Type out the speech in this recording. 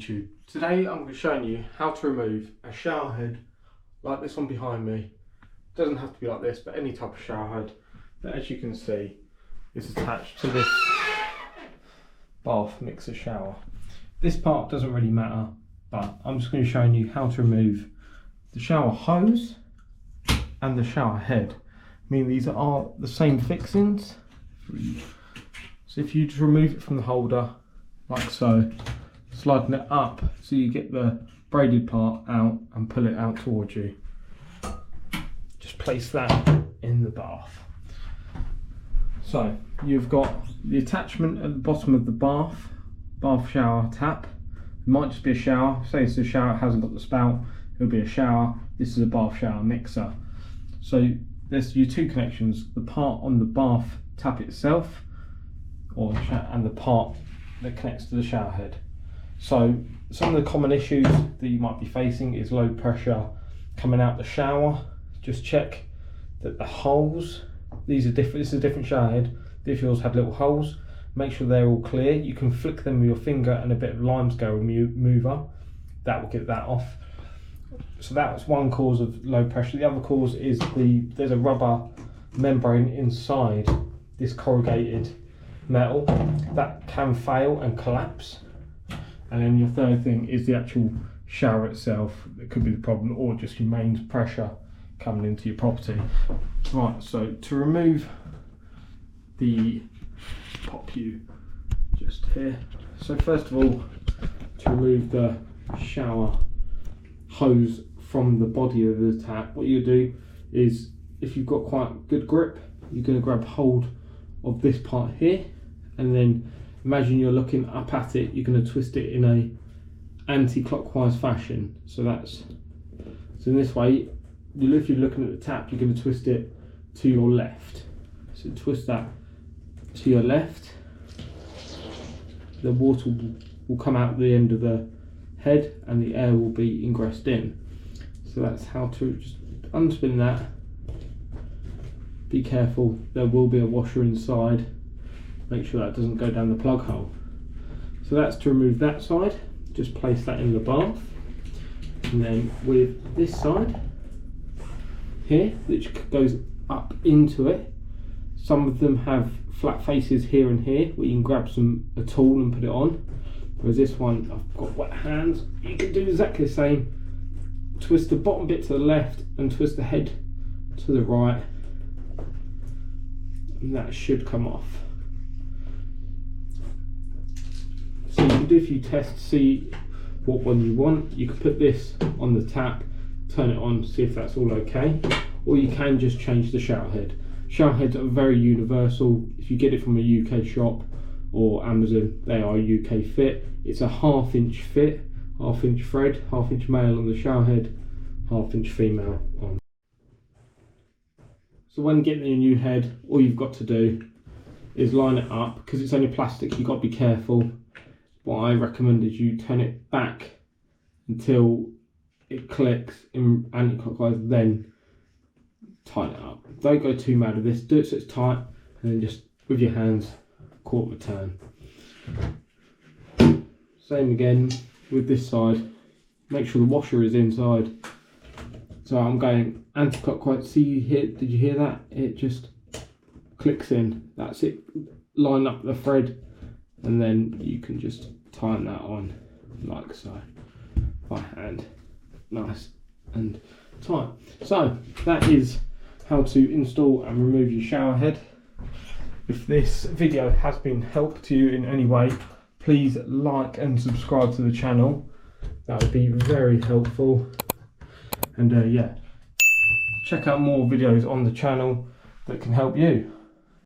YouTube. Today I'm going to be showing you how to remove a shower head like this one behind me. It doesn't have to be like this, but any type of shower head that, as you can see, is attached to this bath mixer shower. This part doesn't really matter, but I'm just going to be showing you how to remove the shower hose and the shower head. I mean, these are the same fixings. So if you just remove it from the holder like so, sliding it up so you get the braided part out and pull it out towards you. Just place that in the bath. So you've got the attachment at the bottom of the bath shower tap. It might just be a shower. Say it's a shower, it hasn't got the spout, it'll be a shower. This is a bath shower mixer. So there's your two connections, the part on the bath tap itself and the part that connects to the shower head. So some of the common issues that you might be facing is low pressure coming out the shower. Just check that the holes, these are different, this is a different shower head. If yours had little holes, make sure they're all clear. You can flick them with your finger and a bit of limescale remover. That will get that off. So that's one cause of low pressure. The other cause is there's a rubber membrane inside this corrugated metal that can fail and collapse. And then your third thing is the actual shower itself. That could be the problem, or just your mains pressure coming into your property. Right, so to remove the pop you just here. So first of all, to remove the shower hose from the body of the tap, what you do is, if you've got quite good grip, you're going to grab hold of this part here, and then imagine you're looking up at it, you're going to twist it in a anti-clockwise fashion. So in this way, if you're looking at the tap, you're going to twist it to your left. So twist that to your left, the water will come out the end of the head and the air will be ingressed in. So that's how to just unspin that. Be careful, there will be a washer inside. Make sure that doesn't go down the plug hole. So that's to remove that side. Just place that in the bath. And then with this side here, which goes up into it, some of them have flat faces here and here where you can grab a tool and put it on. Whereas this one, I've got wet hands. You can do exactly the same. Twist the bottom bit to the left and twist the head to the right, and that should come off. So you can do a few tests to see what one you want. You can put this on the tap, turn it on, see if that's all okay, or you can just change the shower head. Shower heads are very universal. If you get it from a UK shop or Amazon, they are UK fit. It's a 1/2 inch fit, 1/2 inch thread, 1/2 inch male on the shower head, 1/2 inch female on. So when getting your new head, all you've got to do is line it up. Because it's only plastic, you've got to be careful. What I recommend is you turn it back until it clicks in anti-clockwise, then tighten it up. Don't go too mad with this, do it so it's tight, and then just with your hands, quarter turn. Same again with this side. Make sure the washer is inside. So I'm going anti-clockwise. See, did you hear that? It just clicks in. That's it. Line up the thread, and then you can just tighten that on like so by hand. Nice and tight. So that is how to install and remove your shower head. If this video has been helpful to you in any way, please like and subscribe to the channel. That would be very helpful. And yeah, check out more videos on the channel that can help you.